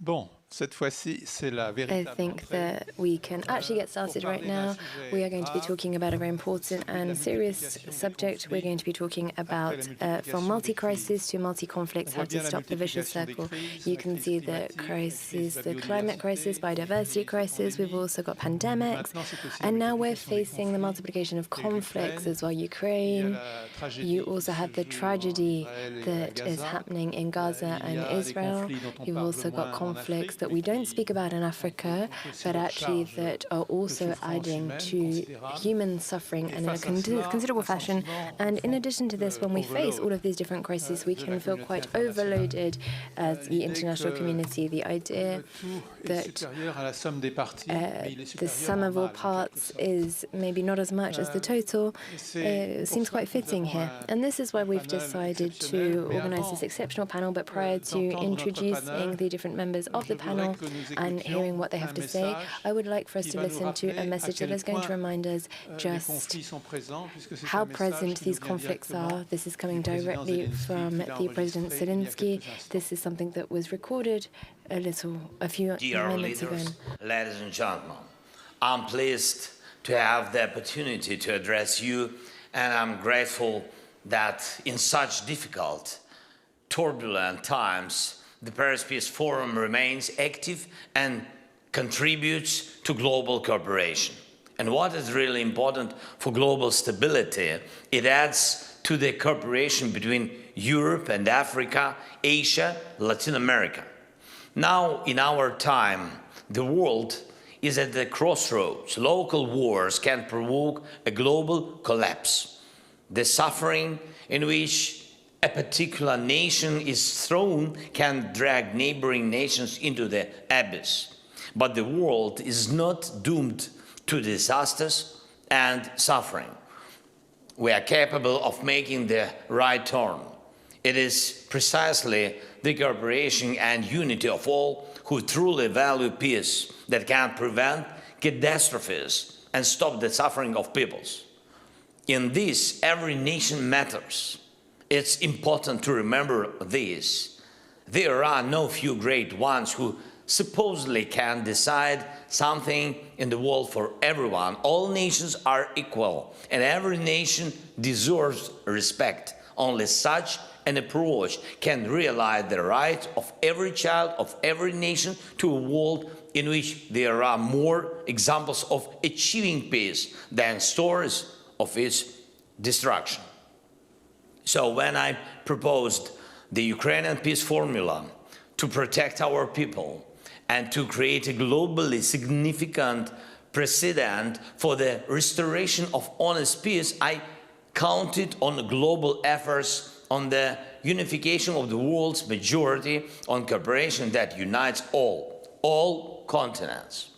Bon, cette fois-ci, c'est la I véritable think entrée. that we can actually get started right now. We are going to be talking about a very important and serious subject. We're going to be talking about from multi-crisis to multi-conflicts, how to stop the vicious circle. You can see the crisis, the climate crisis, biodiversity crisis. We've also got pandemics. And now we're facing the multiplication of conflicts as well. Ukraine. You also have the tragedy that is happening in Gaza and Israel. You've also got conflicts that we don't speak about in Africa, but actually that are also adding to human suffering and in a considerable fashion. And in addition to this, when we face all of these different crises, we can feel quite overloaded as the international community. The idea that the sum of all parts is maybe not as much as the total seems quite fitting here. And this is why we've decided to organize this exceptional panel. But prior to introducing the different members of the panel and hearing what they have to say, I would like for us to listen to a message that is going to remind us just how present these conflicts are. This is coming directly from the President Zelensky. This is something that was recorded a few minutes ago. Ladies and gentlemen, I'm pleased to have the opportunity to address you, and I'm grateful that in such difficult, turbulent times, the Paris Peace Forum remains active and contributes to global cooperation. And what is really important for global stability, it adds to the cooperation between Europe and Africa, Asia, Latin America. Now, in our time, the world is at the crossroads. Local wars can provoke a global collapse. The suffering in which a particular nation is thrown can drag neighboring nations into the abyss. But the world is not doomed to disasters and suffering. We are capable of making the right turn. It is precisely the cooperation and unity of all who truly value peace that can prevent catastrophes and stop the suffering of peoples. In this, every nation matters. It's important to remember this. There are no few great ones who supposedly can decide something in the world for everyone. All nations are equal, and every nation deserves respect. Only such an approach can realize the right of every child of every nation to a world in which there are more examples of achieving peace than stories of its destruction. So when I proposed the Ukrainian peace formula to protect our people and to create a globally significant precedent for the restoration of honest peace, I counted on global efforts, on the unification of the world's majority, on cooperation that unites all continents.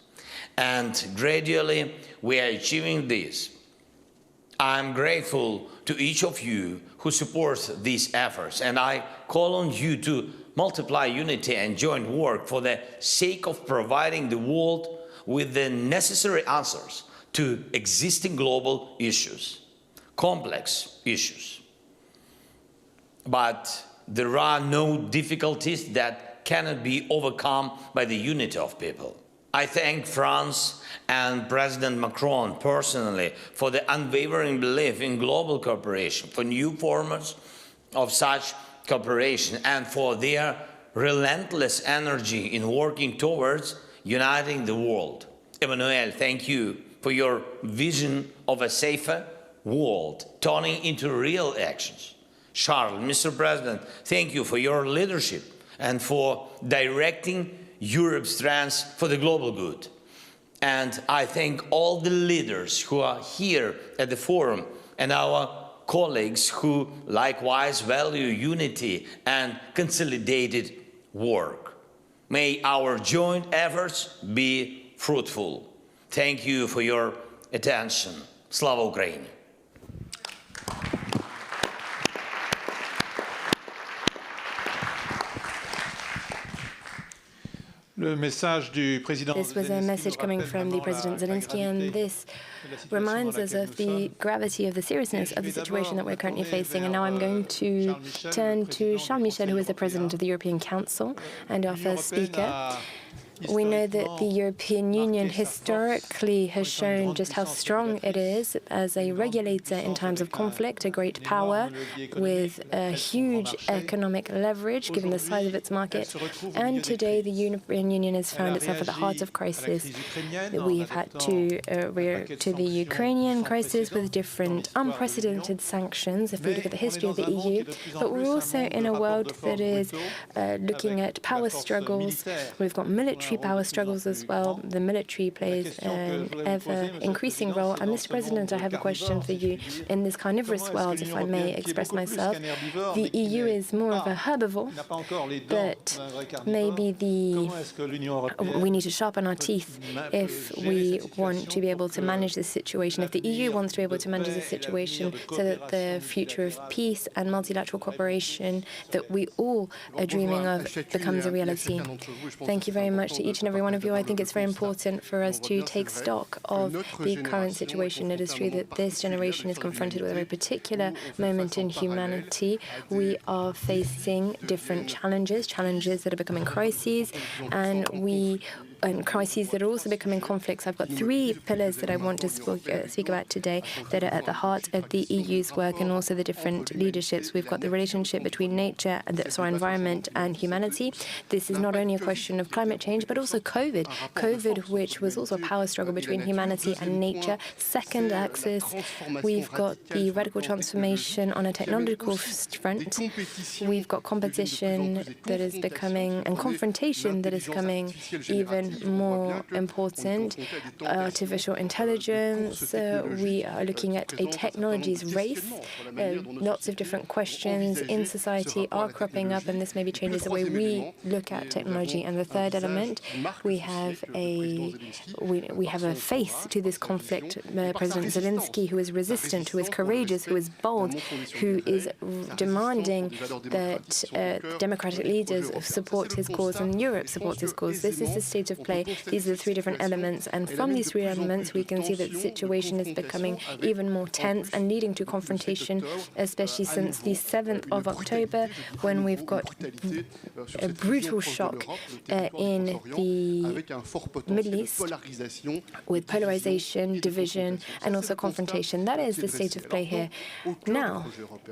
And gradually we are achieving this. I'm grateful to each of you who supports these efforts, and I call on you to multiply unity and joint work for the sake of providing the world with the necessary answers to existing global issues, complex issues. But there are no difficulties that cannot be overcome by the unity of people. I thank France and President Macron personally for the unwavering belief in global cooperation, for new forms of such cooperation, and for their relentless energy in working towards uniting the world. Emmanuel, thank you for your vision of a safer world, turning into real actions. Charles, Mr. President, thank you for your leadership and for directing Europe's strengths for the global good. And I thank all the leaders who are here at the forum and our colleagues who likewise value unity and consolidated work. May our joint efforts be fruitful. Thank you for your attention. Slava Ukraini! This was a message coming from the President Zelensky, and this reminds us of the gravity of the seriousness of the situation that we're currently facing. And now I'm going to turn to Charles Michel, who is the President of the European Council and our first speaker. We know that the European Union historically has shown just how strong it is as a regulator in times of conflict, a great power with a huge economic leverage given the size of its market. And today the European Union has found itself at the heart of crisis. We have had to react to the Ukrainian crisis with different unprecedented sanctions, if we look at the history of the EU. But we're also in a world that is looking at power struggles. We've got military power struggles as well. The military plays an ever-increasing role. And Mr. President, I have a question for you. In this carnivorous world, if I may express myself, the EU is more of a herbivore, but maybe we need to sharpen our teeth if we want to be able to manage this situation, if the EU wants to be able to manage this situation so that the future of peace and multilateral cooperation that we all are dreaming of becomes a reality. Thank you very much to each and every one of you. I think it's very important for us to take stock of the current situation. It is true that this generation is confronted with a very particular moment in humanity. We are facing different challenges that are becoming crises, and crises that are also becoming conflicts. I've got three pillars that I want to speak about today that are at the heart of the EU's work and also the different leaderships. We've got the relationship between nature, our environment, and humanity. This is not only a question of climate change, but also COVID, which was also a power struggle between humanity and nature. Second axis, we've got the radical transformation on a technological front. We've got competition that is becoming, and confrontation that is coming even more important. Artificial intelligence, we are looking at a technologies race. Lots of different questions in society are cropping up, and this maybe changes the way we look at technology. And the third element, we have a face to this conflict. President Zelensky, who is resistant, who is courageous, who is bold, who is demanding that democratic leaders support his cause and Europe supports his cause. This is the state of play. These are the three different elements, and from these three elements we can see that the situation is becoming even more tense and leading to confrontation, especially since the 7th of October, when we've got a brutal shock in the Middle East with polarization, division, and also confrontation. That is the state of play here. Now,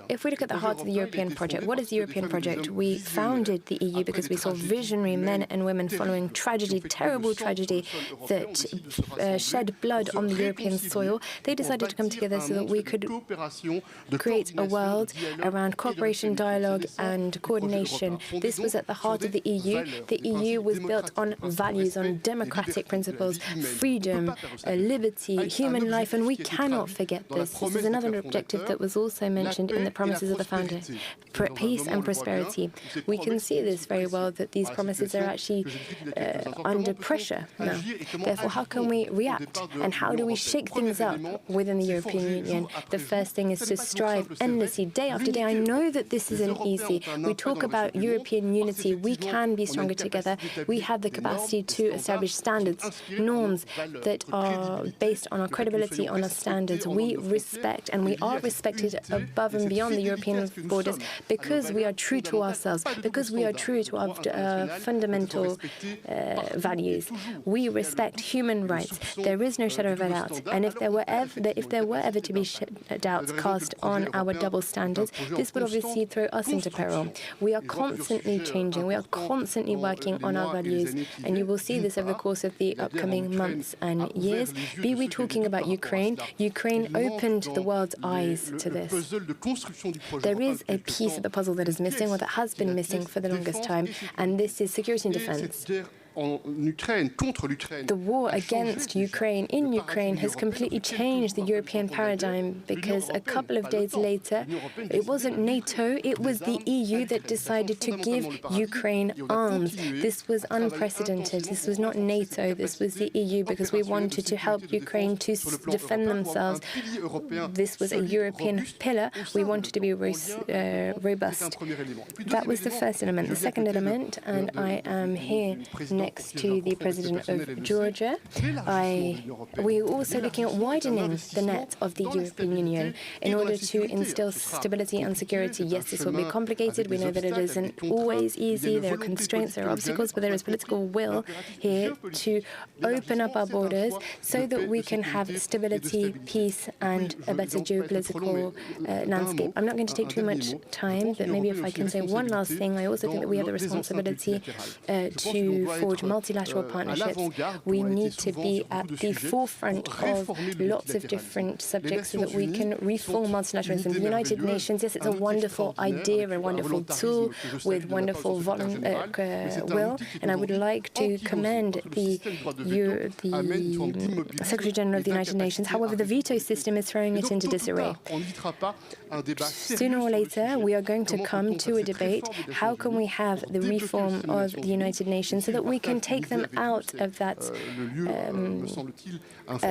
if we look at the heart of the European project, what is the European project? We founded the EU because we saw visionary men and women following tragedy, terrible tragedy that shed blood on the European soil. They decided to come together so that we could create a world around cooperation, dialogue, and coordination. This was at the heart of the EU. The EU was built on values, on democratic principles, freedom, liberty, human life, and we cannot forget this. This is another objective that was also mentioned in the promises of the founder, peace and prosperity. We can see this very well, that these promises are actually under pressure now. Therefore, how can we react, and how do we shake things up within the European Union? The first thing is to strive endlessly, day after day. I know that this isn't easy. We talk about European unity. We can be stronger together. We have the capacity to establish standards, norms that are based on our credibility, on our standards. We respect, and we are respected above and beyond the European borders because we are true to ourselves, because we are true to our fundamental values. We respect human rights. There is no shadow of a doubt. And if there were ever to be doubts cast on our double standards, this would obviously throw us into peril. We are constantly changing. We are constantly working on our values. And you will see this over the course of the upcoming months and years. Be we talking about Ukraine, Ukraine opened the world's eyes to this. There is a piece of the puzzle that is missing, or that has been missing for the longest time, and this is security and defense. The war against Ukraine in Ukraine has completely changed the European paradigm, because a couple of days later, it wasn't NATO, it was the EU that decided to give Ukraine arms. This was unprecedented. This was not NATO, this was the EU, because we wanted to help Ukraine to defend themselves. This was a European pillar. We wanted to be robust. That was the first element. The second element, and I am here next to the President of Georgia. We're also looking at widening the net of the European Union in order to instill stability and security. Yes, this will be complicated. We know that it isn't always easy. There are constraints, there are obstacles, but there is political will here to open up our borders so that we can have stability, peace, and a better geopolitical landscape. I'm not going to take too much time, but maybe if I can say one last thing, I also think that we have the responsibility to forge multilateral partnerships. We need to be at the forefront of lots of different subjects so that we can reform multilateralism. The United Nations, yes, it's a wonderful idea, a wonderful tool with wonderful will, and I would like to commend the Secretary General of the United Nations. However, the veto system is throwing it into disarray. Sooner or later, we are going to come to a debate. How can we have the reform of the United Nations so that we can take them out of that of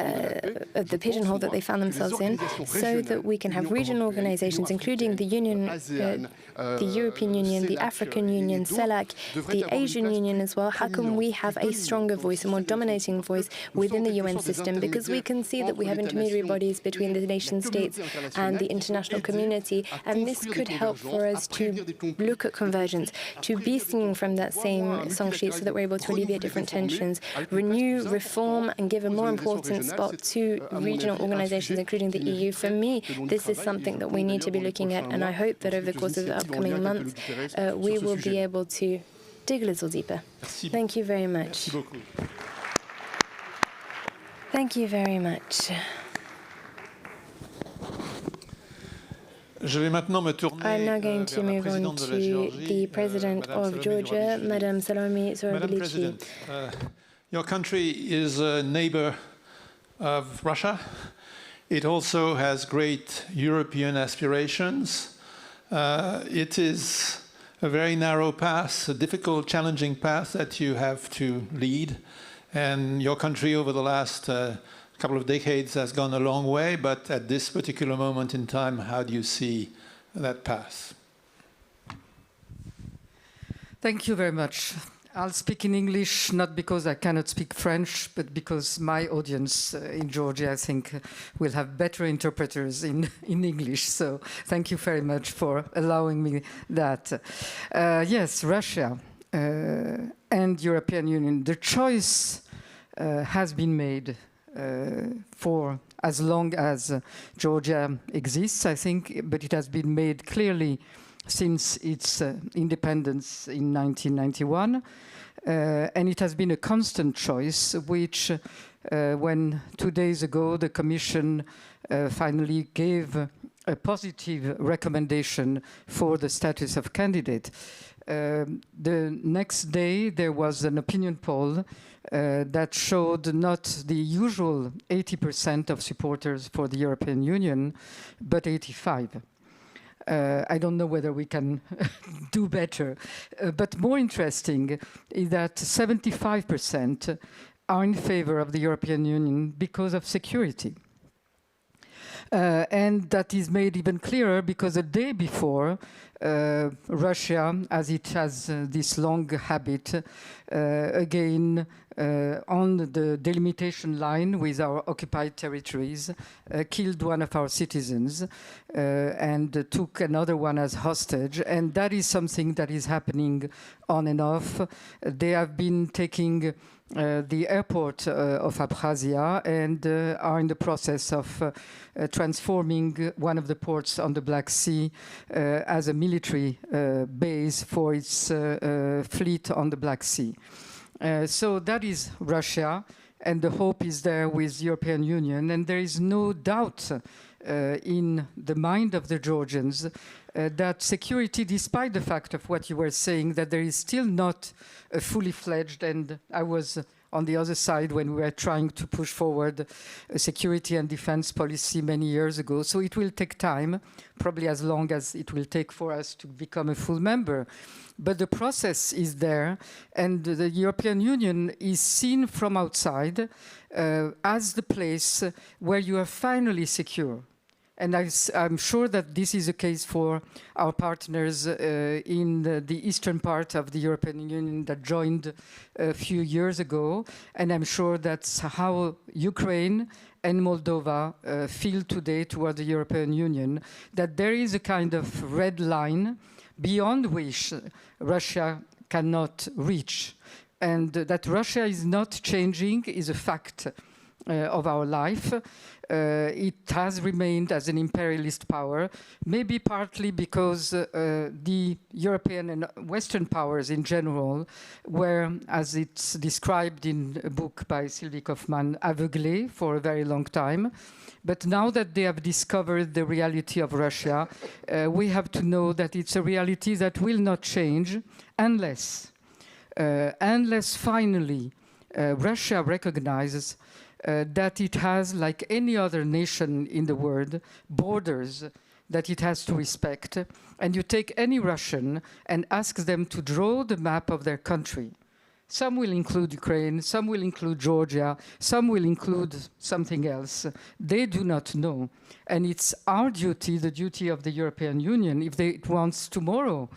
the pigeonhole that they found themselves in, so that we can have regional organizations, including the Union, the European Union, the African Union, CELAC, the Asian Union as well. How can we have a stronger voice, a more dominating voice within the UN system? Because we can see that we have intermediary bodies between the nation states and the international community, and this could help for us to look at convergence, to be singing from that same song sheet so that we're able to alleviate different tensions, renew, reform, and give a more important spot to regional organizations, including the EU. For me, this is something that we need to be looking at, and I hope that over the course of the upcoming months, we will be able to dig a little deeper. Thank you very much. Thank you very much. I'm now going to move on to the President of Georgia, Madame Salome Zurabelici. Your country is a neighbor of Russia. It also has great European aspirations. It is a very narrow path, a difficult, challenging path that you have to lead. And your country over the last couple of decades has gone a long way, but at this particular moment in time, how do you see that path? Thank you very much. I'll speak in English, not because I cannot speak French, but because my audience in Georgia, I think, will have better interpreters in English. So thank you very much for allowing me that. Yes, Russia and European Union, the choice has been made for as long as Georgia exists, I think, but it has been made clearly since its independence in 1991. And it has been a constant choice, which when 2 days ago the Commission finally gave a positive recommendation for the status of candidate. The next day there was an opinion poll that showed not the usual 80% of supporters for the European Union, but 85%. I don't know whether we can do better. But more interesting is that 75% are in favor of the European Union because of security. And that is made even clearer because a day before, Russia, as it has this long habit, again, on the delimitation line with our occupied territories, killed one of our citizens and took another one as hostage. And that is something that is happening on and off. They have been taking the airport of Abkhazia and are in the process of transforming one of the ports on the Black Sea as a military base for its fleet on the Black Sea. So that is Russia, and the hope is there with the European Union, and there is no doubt in the mind of the Georgians that security, despite the fact of what you were saying, that there is still not a fully fledged, and I was on the other side when we were trying to push forward a security and defense policy many years ago. So it will take time, probably as long as it will take for us to become a full member. But the process is there, and the European Union is seen from outside as the place where you are finally secure. And I'm sure that this is the case for our partners in the eastern part of the European Union that joined a few years ago. And I'm sure that's how Ukraine and Moldova feel today toward the European Union, that there is a kind of red line beyond which Russia cannot reach. And that Russia is not changing is a fact of our life. It has remained as an imperialist power, maybe partly because the European and Western powers in general were, as it's described in a book by Sylvie Kaufmann, aveuglés for a very long time. But now that they have discovered the reality of Russia, we have to know that it's a reality that will not change unless finally Russia recognizes that it has, like any other nation in the world, borders that it has to respect. And you take any Russian and ask them to draw the map of their country. Some will include Ukraine, some will include Georgia, some will include something else. They do not know. And it's our duty, the duty of the European Union, if it wants tomorrow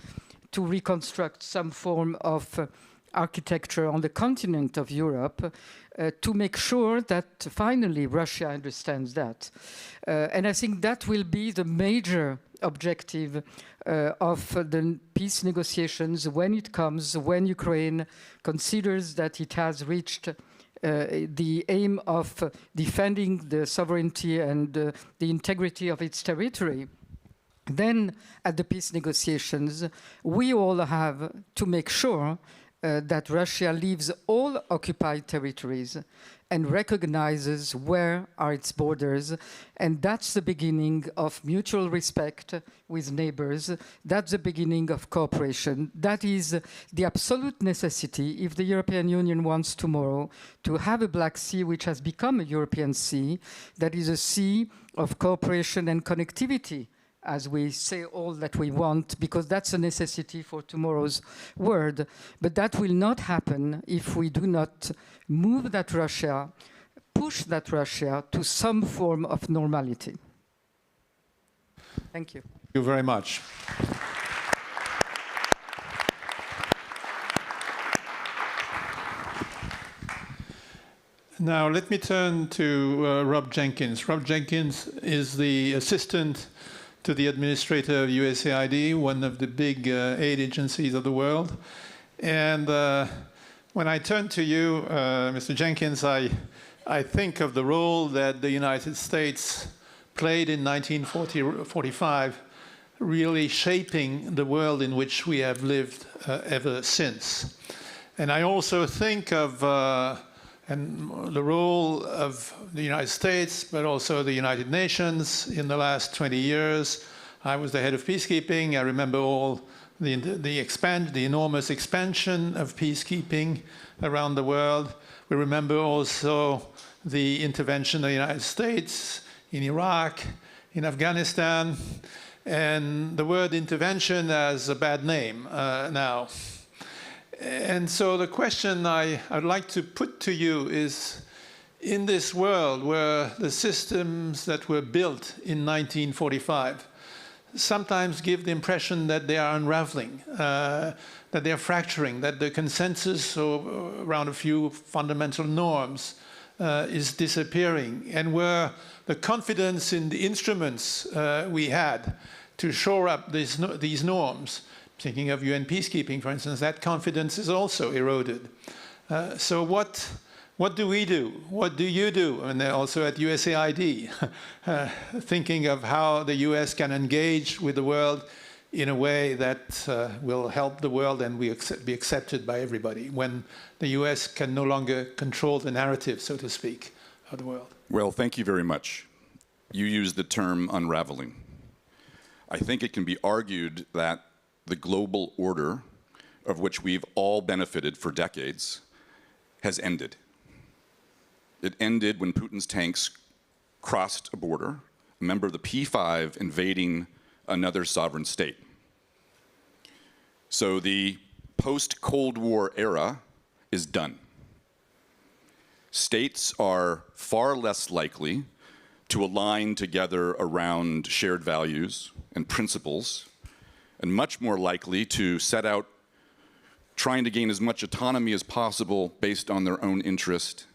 to reconstruct some form of architecture on the continent of Europe, to make sure that finally Russia understands that. And I think that will be the major objective of the peace negotiations when Ukraine considers that it has reached the aim of defending the sovereignty and the integrity of its territory. Then at the peace negotiations, we all have to make sure that Russia leaves all occupied territories and recognizes where are its borders. And that's the beginning of mutual respect with neighbors. That's the beginning of cooperation. That is the absolute necessity if the European Union wants tomorrow to have a Black Sea, which has become a European sea, that is a sea of cooperation and connectivity, as we say all that we want, because that's a necessity for tomorrow's world. But that will not happen if we do not move that Russia, push that Russia to some form of normality. Thank you. Thank you very much. Now let me turn to Rob Jenkins. Rob Jenkins is the assistant to the administrator of USAID, one of the big aid agencies of the world. And when I turn to you, Mr. Jenkins, I think of the role that the United States played in 1945, really shaping the world in which we have lived ever since. And I also think of the role of the United States, but also the United Nations in the last 20 years. I was the head of peacekeeping. I remember all the enormous expansion of peacekeeping around the world. We remember also the intervention of the United States in Iraq, in Afghanistan, and the word intervention has a bad name now. And so the question I'd like to put to you is, in this world where the systems that were built in 1945 sometimes give the impression that they are unraveling, that they are fracturing, that the consensus around a few fundamental norms is disappearing, and where the confidence in the instruments we had to shore up these norms, thinking of UN peacekeeping, for instance, that confidence is also eroded. So what do we do? What do you do? And also at USAID, thinking of how the US can engage with the world in a way that will help the world and be accepted by everybody, when the US can no longer control the narrative, so to speak, of the world. Well, thank you very much. You used the term unraveling. I think it can be argued that the global order, of which we've all benefited for decades, has ended. It ended when Putin's tanks crossed a border, a member of the P5 invading another sovereign state. So the post-Cold War era is done. States are far less likely to align together around shared values and principles, and much more likely to set out trying to gain as much autonomy as possible based on their own interest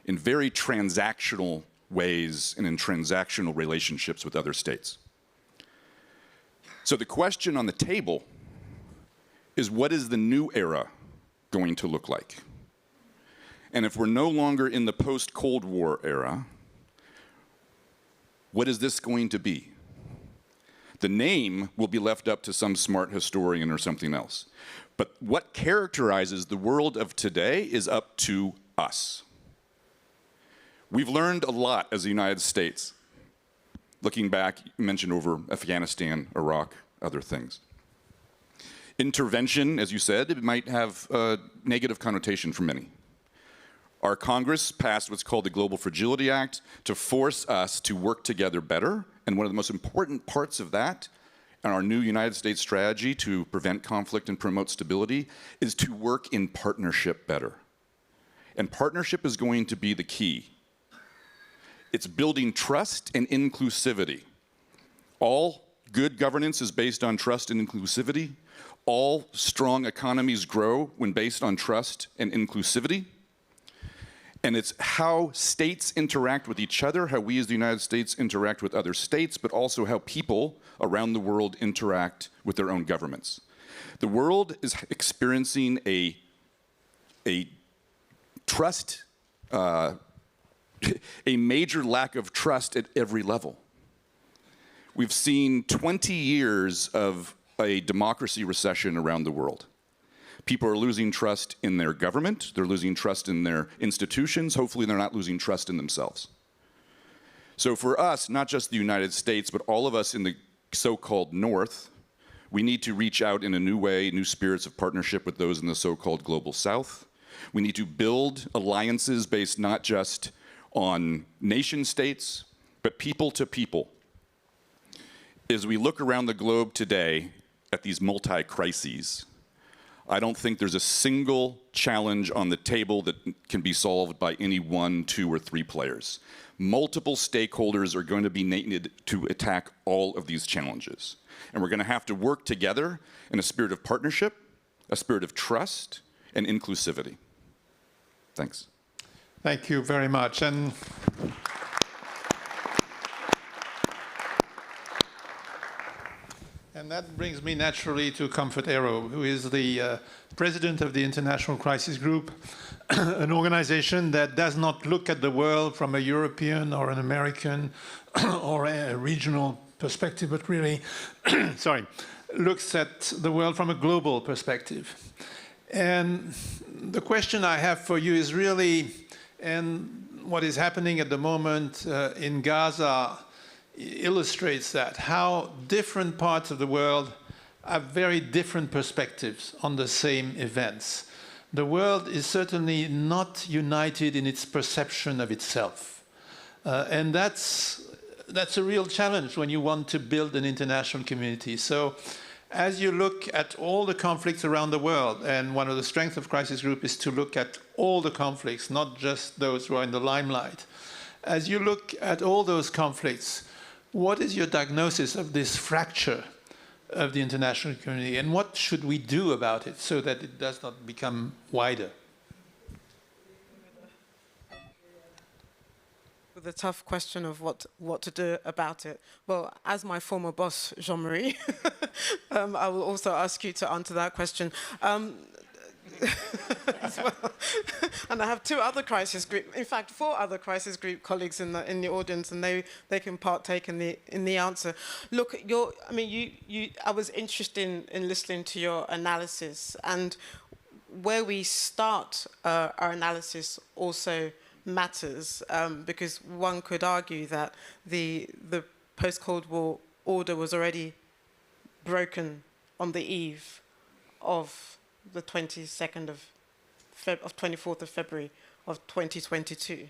in very transactional ways and in transactional relationships with other states. So the question on the table is, what is the new era going to look like? And if we're no longer in the post-Cold War era, what is this going to be? The name will be left up to some smart historian or something else. But what characterizes the world of today is up to us. We've learned a lot as the United States. Looking back, you mentioned over Afghanistan, Iraq, other things. Intervention, as you said, it might have a negative connotation for many. Our Congress passed what's called the Global Fragility Act to force us to work together better. And one of the most important parts of that, and our new United States strategy to prevent conflict and promote stability, is to work in partnership better. And partnership is going to be the key. It's building trust and inclusivity. All good governance is based on trust and inclusivity. All strong economies grow when based on trust and inclusivity. And it's how states interact with each other, how we as the United States interact with other states, but also how people around the world interact with their own governments. The world is experiencing a trust, a major lack of trust at every level. We've seen 20 years of a democracy recession around the world. People are losing trust in their government, they're losing trust in their institutions, hopefully they're not losing trust in themselves. So for us, not just the United States, but all of us in the so-called North, we need to reach out in a new way, new spirits of partnership with those in the so-called Global South. We need to build alliances based not just on nation states, but people to people. As we look around the globe today at these multi-crises, I don't think there's a single challenge on the table that can be solved by any one, two, or three players. Multiple stakeholders are going to be needed to attack all of these challenges. And we're going to have to work together in a spirit of partnership, a spirit of trust, and inclusivity. Thanks. Thank you very much. And that brings me naturally to Comfort Aero, who is the president of the International Crisis Group, an organization that does not look at the world from a European or an American or a regional perspective, but really, looks at the world from a global perspective. And the question I have for you is really, and what is happening at the moment in Gaza illustrates that, how different parts of the world have very different perspectives on the same events. The world is certainly not united in its perception of itself. And that's a real challenge when you want to build an international community. So as you look at all the conflicts around the world, and one of the strengths of Crisis Group is to look at all the conflicts, not just those who are in the limelight. As you look at all those conflicts, what is your diagnosis of this fracture of the international community, and what should we do about it so that it does not become wider? The tough question of what to do about it. Well, as my former boss, Jean-Marie, I will also ask you to answer that question. As well. And I have two other crisis group, in fact, 4 other crisis group colleagues in the audience, and they can partake in the answer. Look, I was interested in listening to your analysis, and where we start our analysis also matters, because one could argue that the post-Cold War order was already broken on the eve of the 24th of February of 2022.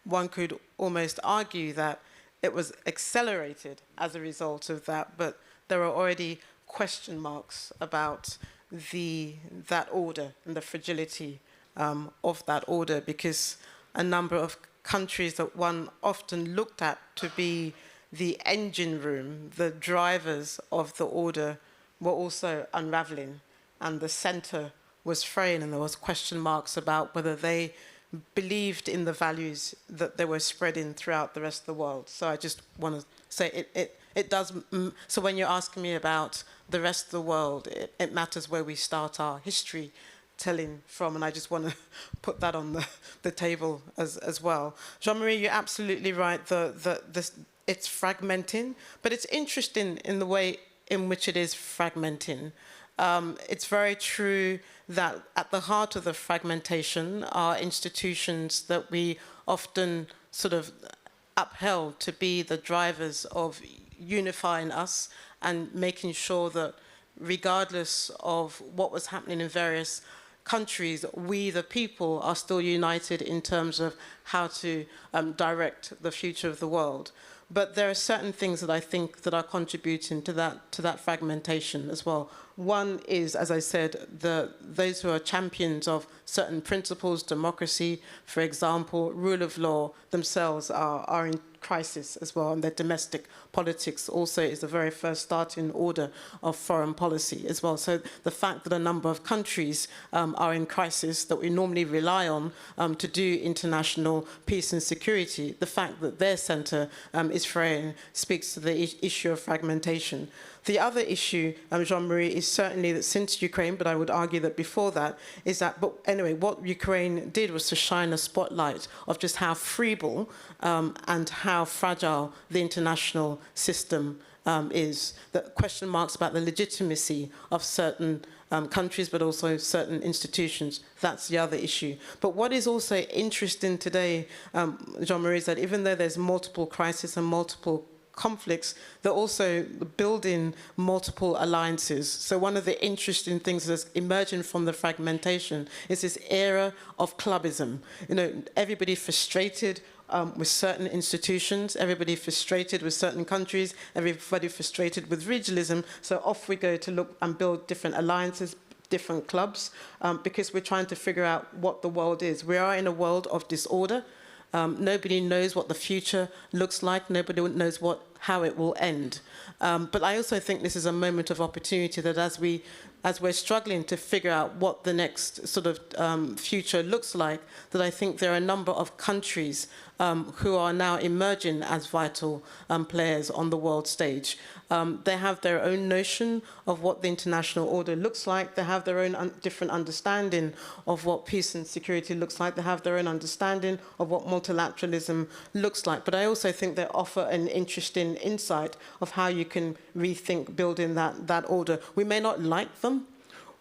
One could almost argue that it was accelerated as a result of that, but there are already question marks about that order and the fragility of that order, because a number of countries that one often looked at to be the engine room, the drivers of the order, were also unraveling, and the center was fraying, and there was question marks about whether they believed in the values that they were spreading throughout the rest of the world. So I just want to say it does. So when you're asking me about the rest of the world, it matters where we start our history telling from, and I just want to put that on the table as well. Jean-Marie, you're absolutely right. It's fragmenting, but it's interesting in the way in which it is fragmenting. It's very true that at the heart of the fragmentation are institutions that we often sort of upheld to be the drivers of unifying us and making sure that regardless of what was happening in various countries, we, the people, are still united in terms of how to direct the future of the world. But there are certain things that I think that are contributing to that fragmentation as well. One is, as I said, those who are champions of certain principles, democracy, for example, rule of law themselves are in crisis as well, and their domestic politics also is the very first starting order of foreign policy as well. So the fact that a number of countries are in crisis that we normally rely on to do international peace and security, the fact that their center is fraying speaks to the issue of fragmentation. The other issue, Jean-Marie, is certainly that since Ukraine, but I would argue that before that, is that, but anyway, what Ukraine did was to shine a spotlight of just how feeble and how fragile the international system is. The question marks about the legitimacy of certain countries, but also certain institutions. That's the other issue. But what is also interesting today, Jean-Marie, is that even though there's multiple crises and multiple conflicts, they're also building multiple alliances. So one of the interesting things that's emerging from the fragmentation is this era of clubism. You know, everybody frustrated with certain institutions, everybody frustrated with certain countries, everybody frustrated with regionalism. So off we go to look and build different alliances, different clubs, because we're trying to figure out what the world is. We are in a world of disorder. Nobody knows what the future looks like. Nobody knows how it will end. But I also think this is a moment of opportunity that as we're struggling to figure out what the next sort of future looks like, that I think there are a number of countries who are now emerging as vital players on the world stage. They have their own notion of what the international order looks like. They have their own different understanding of what peace and security looks like. They have their own understanding of what multilateralism looks like. But I also think they offer an interesting insight of how you can rethink building that order. We may not like them.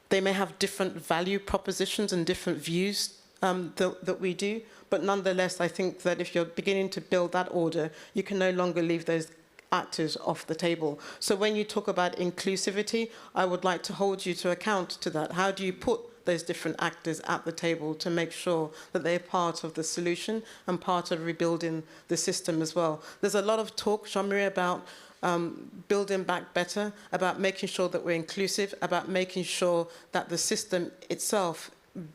They may have different value propositions and different views that we do. But nonetheless, I think that if you're beginning to build that order, you can no longer leave those actors off the table. So when you talk about inclusivity, I would like to hold you to account to that. How do you put those different actors at the table to make sure that they're part of the solution and part of rebuilding the system as well? There's a lot of talk, Jean-Marie, about building back better, about making sure that we're inclusive, about making sure that the system itself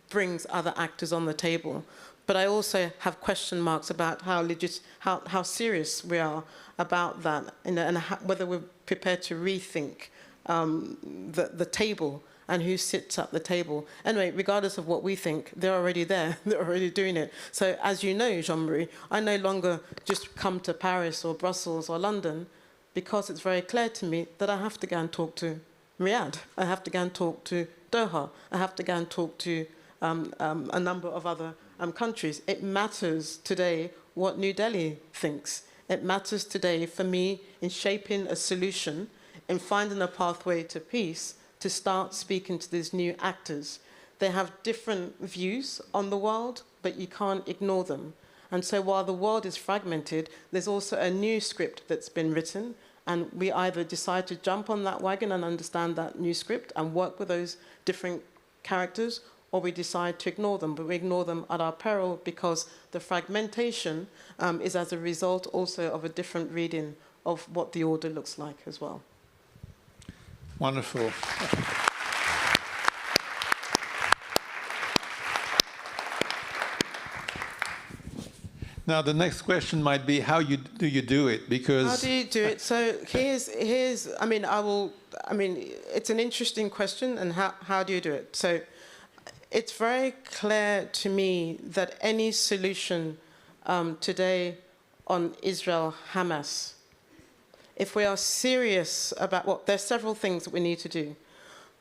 brings other actors on the table. But I also have question marks about how serious we are about that, and whether we're prepared to rethink the table and who sits at the table. Anyway, regardless of what we think, they're already there. They're already doing it. So as you know, Jean-Marie, I no longer just come to Paris or Brussels or London, because it's very clear to me that I have to go and talk to Riyadh. I have to go and talk to Doha. I have to go and talk to a number of other countries. It matters today what New Delhi thinks. It matters today for me in shaping a solution, in finding a pathway to peace, to start speaking to these new actors. They have different views on the world, but you can't ignore them. And so while the world is fragmented, there's also a new script that's been written, and we either decide to jump on that wagon and understand that new script and work with those different characters, or we decide to ignore them, but we ignore them at our peril, because the fragmentation is as a result also of a different reading of what the order looks like as well. Wonderful. Now, the next question might be, how do you do it? Because how do you do it? So here's I mean, it's an interesting question, and how do you do it? So it's very clear to me that any solution today on Israel-Hamas, if we are serious about, well, there's several things that we need to do.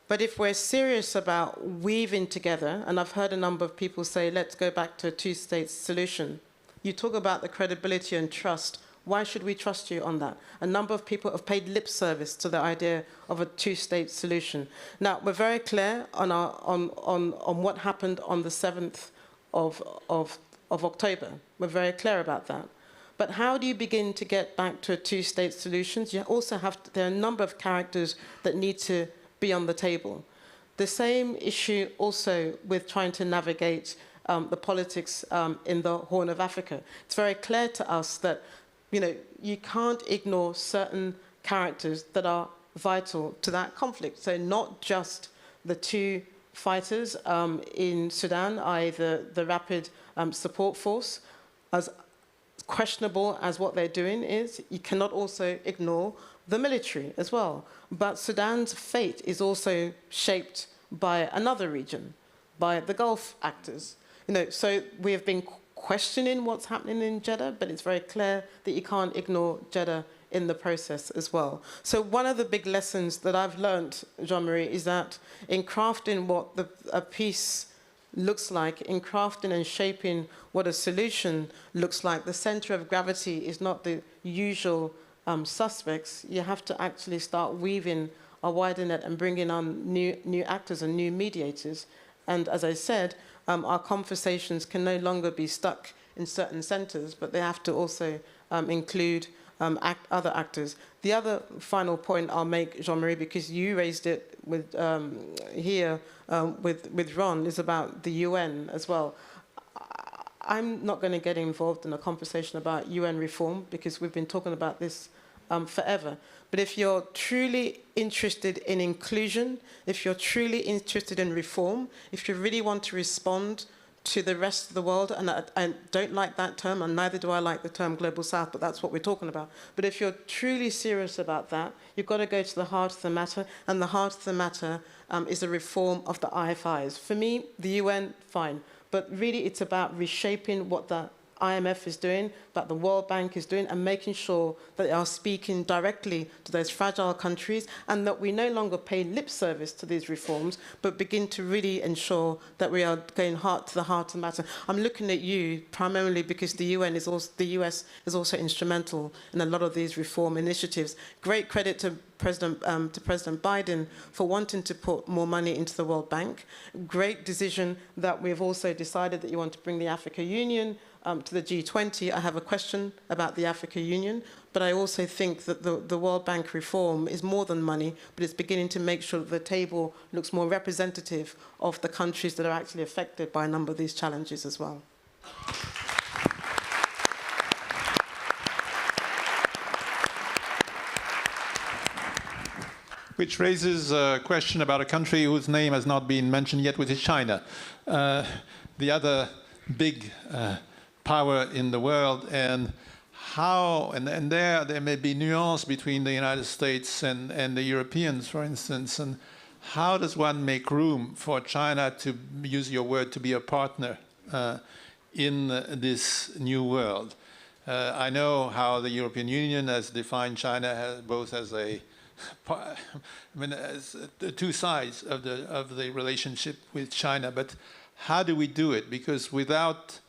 But if we're serious about weaving together, and I've heard a number of people say, let's go back to a two-state solution. You talk about the credibility and trust. Why should we trust you on that? A number of people have paid lip service to the idea of a two-state solution. Now, we're very clear on what happened on the 7th of October. We're very clear about that. But how do you begin to get back to a two-state solution? You also there are a number of characters that need to be on the table. The same issue also with trying to navigate the politics in the Horn of Africa. It's very clear to us that you can't ignore certain characters that are vital to that conflict. So not just the two fighters in Sudan, i.e. the Rapid Support Force, as questionable as what they're doing is, you cannot also ignore the military as well. But Sudan's fate is also shaped by another region, by the Gulf actors. So we have been questioning what's happening in Jeddah, but it's very clear that you can't ignore Jeddah in the process as well. So one of the big lessons that I've learned, Jean-Marie, is that in crafting what a peace looks like, in crafting and shaping what a solution looks like, the center of gravity is not the usual suspects. You have to actually start weaving a wider net and bringing on new actors and new mediators. And as I said, our conversations can no longer be stuck in certain centers, but they have to also include other actors. The other final point I'll make, Jean-Marie, because you raised it with with Ron, is about the UN as well. I'm not going to get involved in a conversation about UN reform because we've been talking about this forever. But if you're truly interested in inclusion, if you're truly interested in reform, if you really want to respond to the rest of the world, and I don't like that term, and neither do I like the term Global South, but that's what we're talking about. But if you're truly serious about that, you've got to go to the heart of the matter, and the heart of the matter is a reform of the IFIs. For me, the UN, fine. But really, it's about reshaping what the IMF is doing, what the World Bank is doing, and making sure that they are speaking directly to those fragile countries, and that we no longer pay lip service to these reforms, but begin to really ensure that we are going to the heart of the matter. I'm looking at you primarily because the US is also instrumental in a lot of these reform initiatives. Great credit to President Biden for wanting to put more money into the World Bank. Great decision that we've also decided that you want to bring the African Union to the G20. I have a question about the African Union, but I also think that the World Bank reform is more than money, but it's beginning to make sure that the table looks more representative of the countries that are actually affected by a number of these challenges as well. Which raises a question about a country whose name has not been mentioned yet, which is China. The other big power in the world, and how, and there may be nuance between the United States and the Europeans, for instance, and how does one make room for China, to use your word, to be a partner in this new world? I know how the European Union has defined China both as as the two sides of the relationship with China, but how do we do it? Because without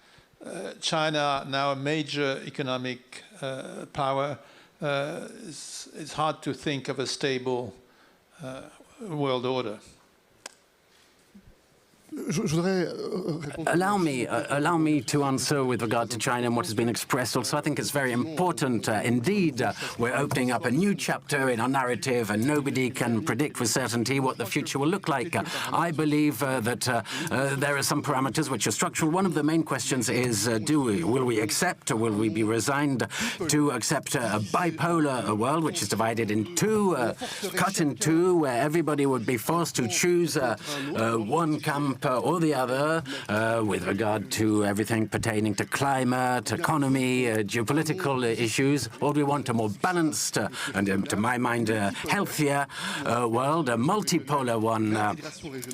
China, now a major economic power, it's hard to think of a stable world order. Allow me to answer with regard to China and what has been expressed. Also, I think it's very important. Indeed, we're opening up a new chapter in our narrative, and nobody can predict with certainty what the future will look like. I believe that there are some parameters which are structural. One of the main questions is, will we accept, or will we be resigned to accept a bipolar world, which is divided in two, cut in two, where everybody would be forced to choose one camp or the other with regard to everything pertaining to climate, economy, geopolitical issues, or do we want a more balanced and, to my mind, healthier world, a multipolar one?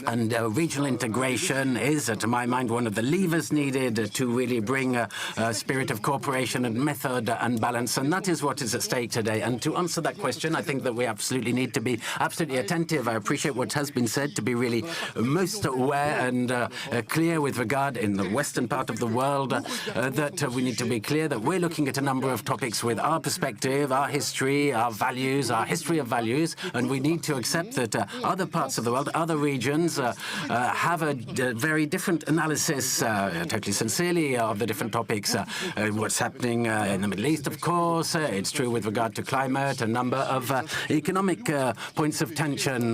And regional integration is, to my mind, one of the levers needed to really bring a spirit of cooperation and method and balance, and that is what is at stake today. And to answer that question, I think that we absolutely need to be absolutely attentive. I appreciate what has been said, to be really most aware and clear with regard in the western part of the world that we need to be clear that we're looking at a number of topics with our perspective, our history, our values, our history of values, and we need to accept that other parts of the world, other regions have a very different analysis, totally sincerely, of the different topics. What's happening in the Middle East, of course, it's true with regard to climate, a number of economic points of tension.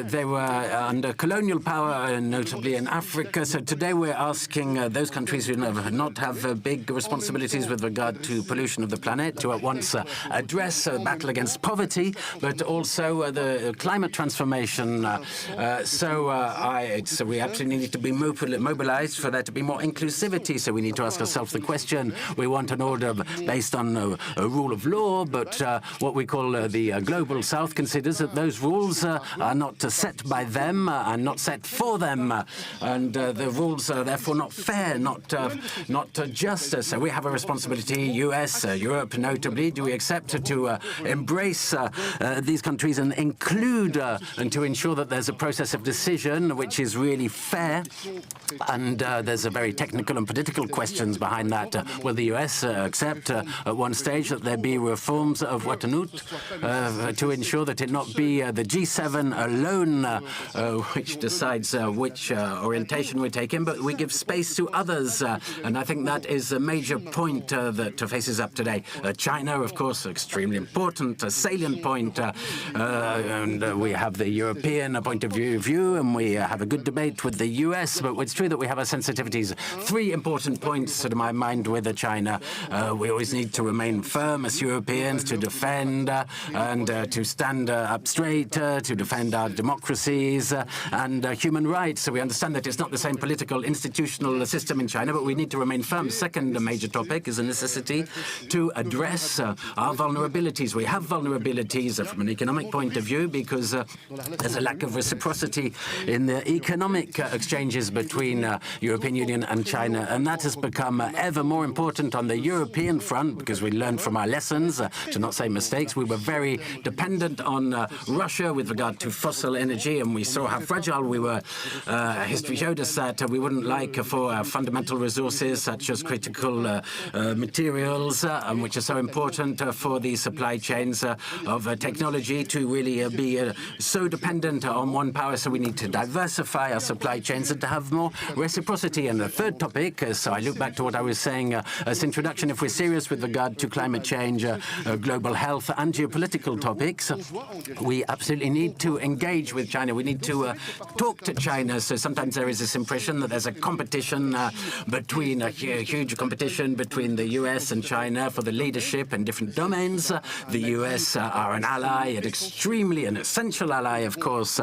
They were under colonial power, notably in Africa. So today we're asking those countries who not have big responsibilities with regard to pollution of the planet to at once address a battle against poverty, but also the climate transformation. So we absolutely need to be mobilized for there to be more inclusivity. So we need to ask ourselves the question: we want an order based on a rule of law, but what we call the Global South considers that those rules are not set by them and not set for them, and the rules are therefore not fair, not just. So we have a responsibility, US, Europe notably, do we accept to embrace these countries and include and to ensure that there's a process of decision which is really fair, and there's a very technical and political questions behind that. Will the US accept at one stage that there be reforms of Watanut to ensure that it not be the G7 alone which decides which orientation we take in, but we give space to others, and I think that is a major point that faces up today. China, of course, extremely important, a salient point, and we have the European point of view, and we have a good debate with the US, but it's true that we have our sensitivities. Three important points, to my mind, with China. We always need to remain firm as Europeans to defend and to stand up straight, to defend our democracies and human rights. So we understand that it's not the same political institutional system in China, but we need to remain firm. Second major topic is a necessity to address our vulnerabilities. We have vulnerabilities from an economic point of view because there's a lack of reciprocity in the economic exchanges between European Union and China, and that has become ever more important on the European front because we learned from our lessons, to not say mistakes. We were very dependent on Russia with regard to fossil energy, and we saw how fragile we were. History showed us that we wouldn't like for fundamental resources such as critical materials, which are so important for the supply chains of technology, to really be so dependent on one power. So we need to diversify our supply chains and to have more reciprocity. And the third topic, so I look back to what I was saying as introduction, if we're serious with regard to climate change, global health and geopolitical topics, we absolutely need to engage with China. We need to talk to China. So sometimes there is this impression that there's a competition between a huge competition between the US and China for the leadership in different domains. The US are an ally, an essential ally, of course,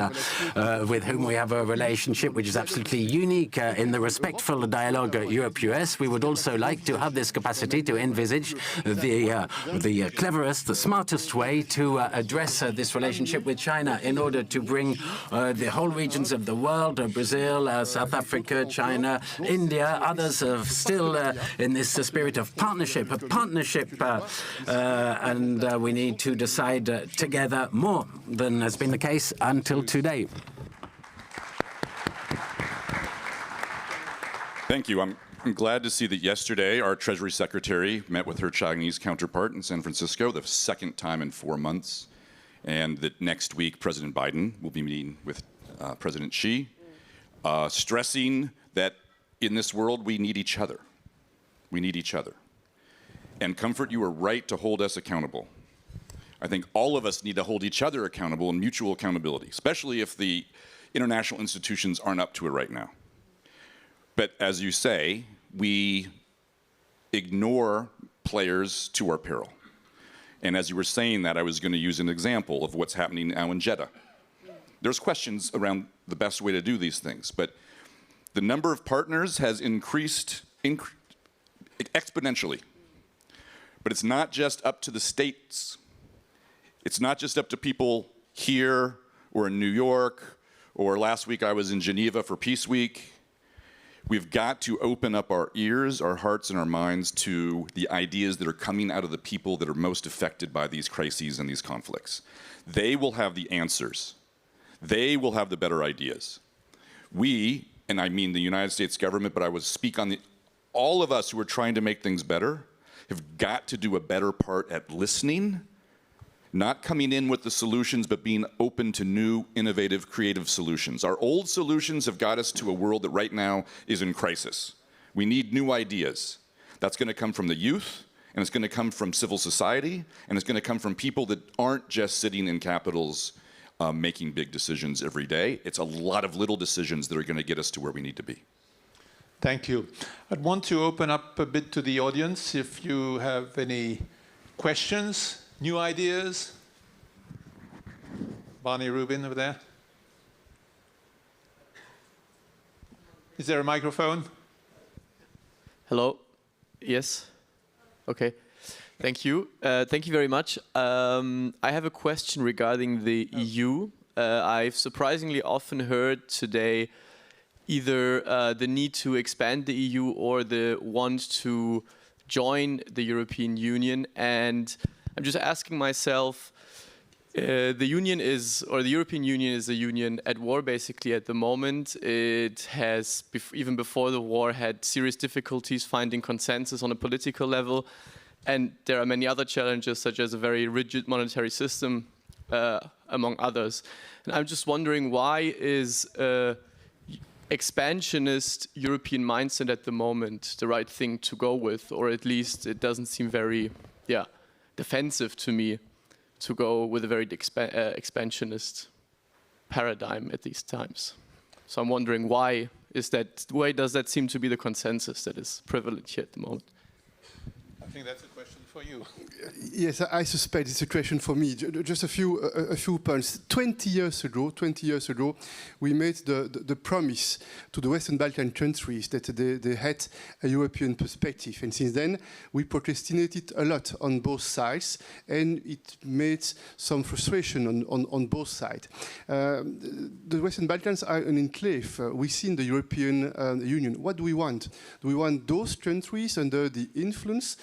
with whom we have a relationship which is absolutely unique in the respectful dialogue Europe-US. We would also like to have this capacity to envisage the cleverest, the smartest way to address this relationship with China in order to bring the whole regions of the world, Brazil, South Africa, China, India, others still in this spirit of partnership, and we need to decide together more than has been the case until today. Thank you. I'm glad to see that yesterday our Treasury Secretary met with her Chinese counterpart in San Francisco, the second time in 4 months, and that next week President Biden will be meeting with President Xi, stressing that in this world we need each other. We need each other. And Comfort, you are right to hold us accountable. I think all of us need to hold each other accountable and mutual accountability, especially if the international institutions aren't up to it right now. But as you say, we ignore players to our peril. And as you were saying that, I was going to use an example of what's happening now in Jeddah. there's questions around the best way to do these things, but the number of partners has increased exponentially. But it's not just up to the states. It's not just up to people here or in New York, or last week I was in Geneva for Peace Week. We've got to open up our ears, our hearts, and our minds to the ideas that are coming out of the people that are most affected by these crises and these conflicts. They will have the answers. They will have the better ideas. We, and I mean the United States government, but I would speak on all of us who are trying to make things better, have got to do a better part at listening, not coming in with the solutions, but being open to new, innovative, creative solutions. Our old solutions have got us to a world that right now is in crisis. We need new ideas. That's going to come from the youth, and it's going to come from civil society, and it's going to come from people that aren't just sitting in capitals making big decisions every day. It's a lot of little decisions that are going to get us to where we need to be. Thank you. I'd want to open up a bit to the audience if you have any questions, new ideas. Barney Rubin over there. Is there a microphone? Hello. Yes. Okay. Thank you. Thank you very much. I have a question regarding the EU. I've surprisingly often heard today either the need to expand the EU or the want to join the European Union. And I'm just asking myself, the European Union is a union at war basically at the moment. It has, even before the war, had serious difficulties finding consensus on a political level. And there are many other challenges, such as a very rigid monetary system, among others. And I'm just wondering, why is expansionist European mindset at the moment the right thing to go with? Or at least it doesn't seem very defensive to me to go with a very expansionist paradigm at these times. So I'm wondering, why does that seem to be the consensus that is prevalent here at the moment? I think that's a question for you. Yes, I suspect it's a question for me. Just a few points. 20 years ago, we made the promise to the Western Balkan countries that they had a European perspective. And since then, we procrastinated a lot on both sides, and it made some frustration on both sides. The Western Balkans are an enclave within the European Union. What do we want? Do we want those countries under the influence,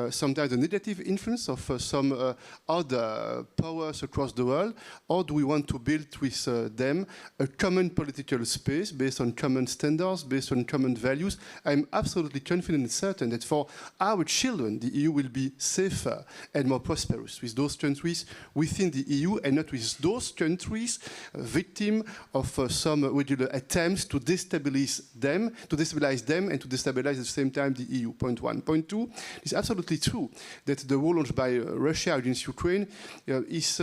sometimes the negative influence of some other powers across the world, or do we want to build with them a common political space based on common standards, based on common values? I'm absolutely confident and certain that for our children, the EU will be safer and more prosperous with those countries within the EU and not with those countries victim of some regular attempts to destabilize them and to destabilize at the same time the EU. Point one. Point two, it's absolutely true that the war launched by Russia against Ukraine is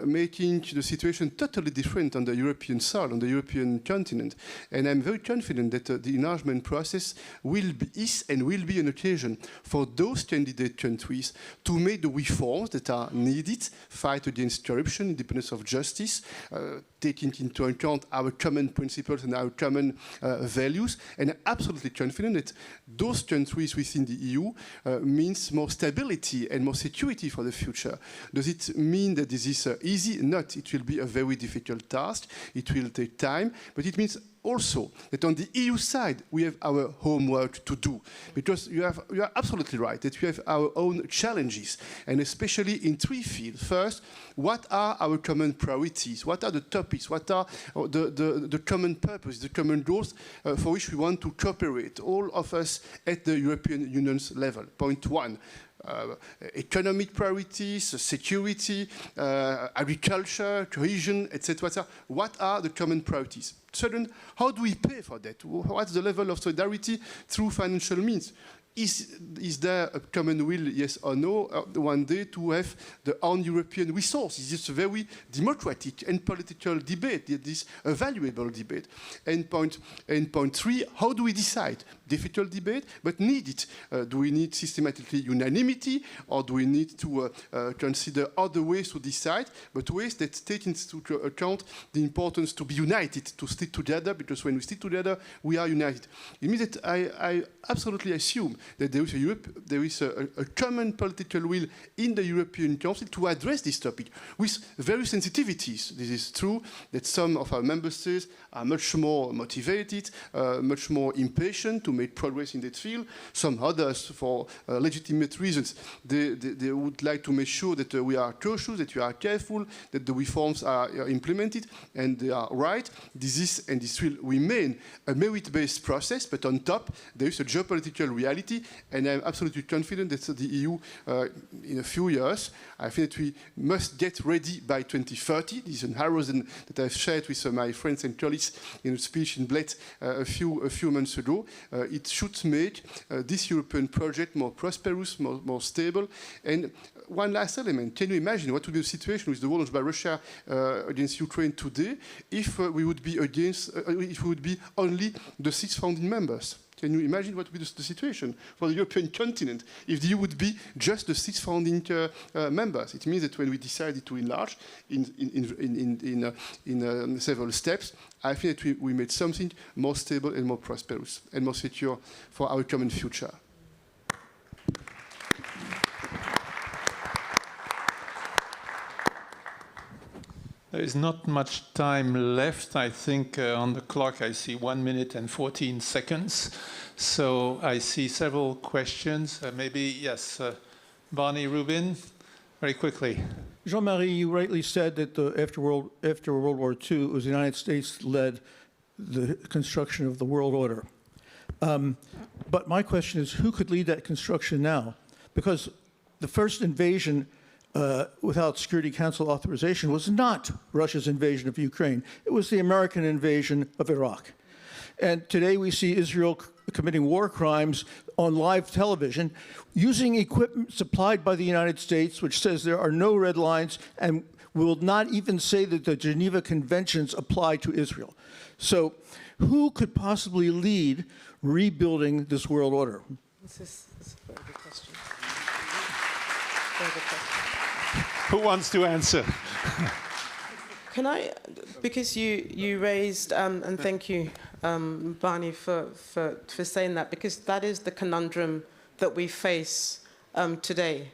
making the situation totally different on the European soil, on the European continent. And I'm very confident that the enlargement process is an occasion for those candidate countries to make the reforms that are needed, fight against corruption, independence of justice, taking into account our common principles and our common values. And I'm absolutely confident that those countries within the EU means more stability and more security for the future. Does it mean that this is easy? Not. It will be a very difficult task. It will take time, but it means also that on the EU side, we have our homework to do. Because you are absolutely right that we have our own challenges, and especially in three fields. First, what are our common priorities? What are the topics? What are the common purpose, the common goals for which we want to cooperate, all of us at the European Union's level? Point one. Economic priorities, security, agriculture, cohesion, etc. What are the common priorities? Second, how do we pay for that? What's the level of solidarity through financial means? Is there a common will, yes or no, one day to have the own European resources? It's a very democratic and political debate. It is a valuable debate. And point three, how do we decide? difficult debate, but need it. Do we need systematically unanimity, or do we need to consider other ways to decide, but ways that take into account the importance to be united, to stick together, because when we stick together, we are united. It means that I absolutely assume that there is a common political will in the European Council to address this topic with various sensitivities. This is true that some of our member states are much more motivated, much more impatient to make progress in that field. Some others, for legitimate reasons, they would like to make sure that we are cautious, that we are careful, that the reforms are implemented, and they are right. This will remain a merit-based process, but on top, there is a geopolitical reality, and I'm absolutely confident that the EU, in a few years, I think that we must get ready by 2030. This is an horizon that I've shared with my friends and colleagues in a speech in Bled a few months ago. It should make this European project more prosperous, more stable. And one last element, can you imagine what would be the situation with the war launched by Russia against Ukraine today if we would be only the 6 founding members? Can you imagine what would be the situation for the European continent if the EU would be just the 6 founding members? It means that when we decided to enlarge in several steps, I think that we made something more stable and more prosperous and more secure for our common future. There is not much time left. I think on the clock I see 1 minute and 14 seconds. So I see several questions. Maybe, yes, Barney Rubin, very quickly. Jean-Marie, you rightly said that after World War II, it was the United States led the construction of the world order. But my question is, who could lead that construction now? Because the first invasion without Security Council authorization was not Russia's invasion of Ukraine. It was the American invasion of Iraq. And today we see Israel committing war crimes on live television using equipment supplied by the United States, which says there are no red lines and will not even say that the Geneva Conventions apply to Israel. So who could possibly lead rebuilding this world order? This is a very good question. Very good question. Who wants to answer? Can I, because you raised, and thank you, Barney, for saying that, because that is the conundrum that we face today.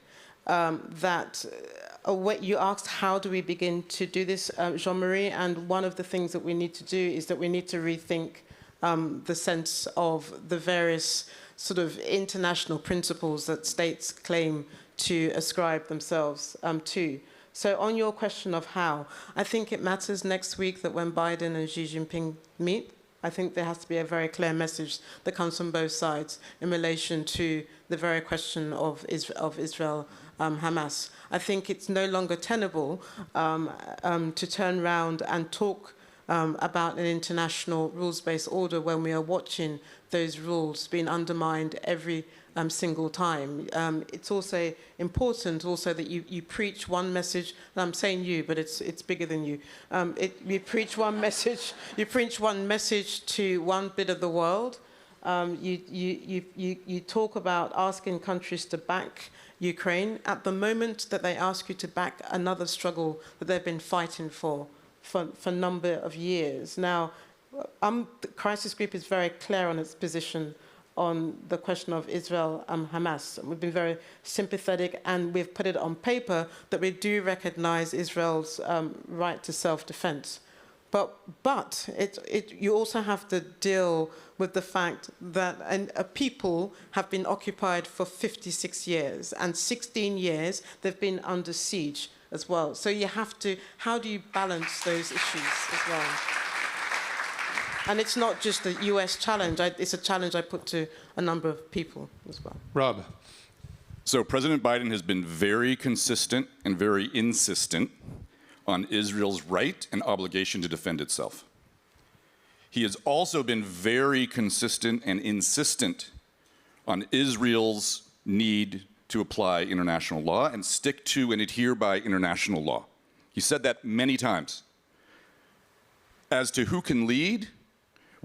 You asked, how do we begin to do this, Jean-Marie? And one of the things that we need to do is that we need to rethink the sense of the various sort of international principles that states claim to ascribe themselves to. So on your question of how, I think it matters next week that when Biden and Xi Jinping meet, I think there has to be a very clear message that comes from both sides in relation to the very question of Israel, Hamas. I think it's no longer tenable to turn around and talk about an international rules-based order when we are watching those rules being undermined every single time. It's also important that you preach one message, and I'm saying you, but it's bigger than you. You preach one message to one bit of the world. You talk about asking countries to back Ukraine at the moment that they ask you to back another struggle that they've been fighting for a number of years. Now, the crisis group is very clear on its position on the question of Israel and Hamas. We've been very sympathetic, and we've put it on paper that we do recognize Israel's right to self-defense. But you also have to deal with the fact that a people have been occupied for 56 years, and 16 years they've been under siege as well. So you have to, how do you balance those issues as well? And it's not just a US challenge, it's a challenge I put to a number of people as well. Rob. So President Biden has been very consistent and very insistent on Israel's right and obligation to defend itself. He has also been very consistent and insistent on Israel's need to apply international law and stick to and adhere by international law. He said that many times. As to who can lead,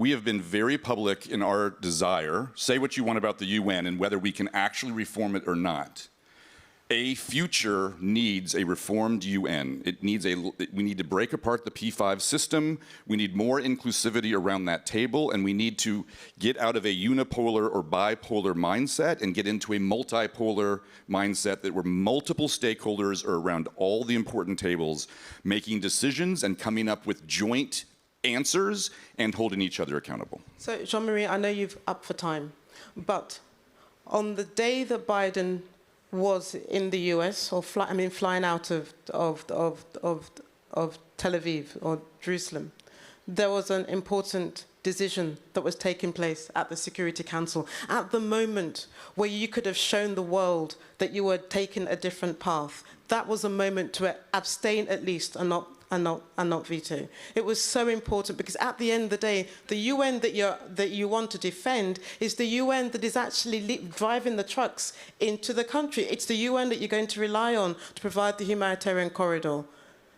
we have been very public in our desire, say what you want about the UN and whether we can actually reform it or not. A future needs a reformed UN. We need to break apart the P5 system. We need more inclusivity around that table, and we need to get out of a unipolar or bipolar mindset and get into a multipolar mindset that where multiple stakeholders are around all the important tables, making decisions and coming up with joint answers and holding each other accountable. So, Jean-Marie, I know you've up for time, but on the day that Biden was in the US, or flying out of Tel Aviv or Jerusalem, there was an important decision that was taking place at the Security Council at the moment where you could have shown the world that you were taking a different path. That was a moment to abstain at least and not veto. It was so important because at the end of the day, the UN that you want to defend is the UN that is actually driving the trucks into the country. It's the UN that you're going to rely on to provide the humanitarian corridor.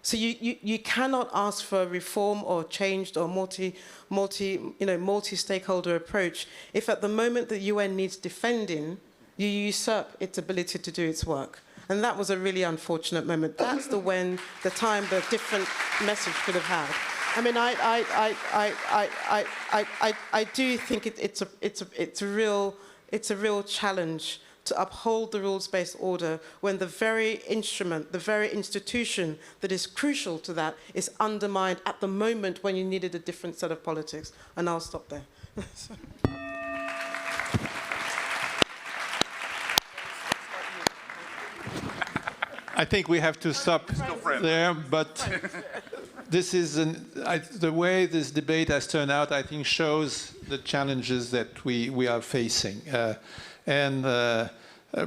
So you cannot ask for a reform or changed or multi-stakeholder approach if at the moment the UN needs defending, you usurp its ability to do its work. And that was a really unfortunate moment. That's the time the different message could have had. I mean, I do think it's a real challenge to uphold the rules-based order when the very instrument, the very institution that is crucial to that is undermined at the moment when you needed a different set of politics. And I'll stop there. I think we have to stop there, but this is the way this debate has turned out, I think, shows the challenges that we are facing.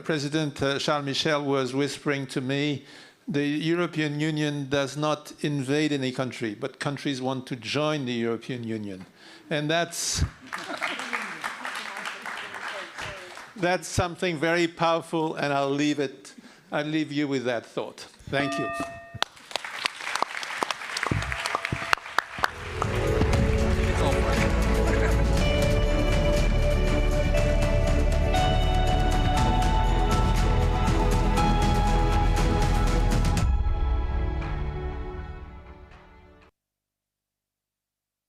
President Charles Michel was whispering to me, the European Union does not invade any country, but countries want to join the European Union. And that's something very powerful, and I'll leave you with that thought. Thank you.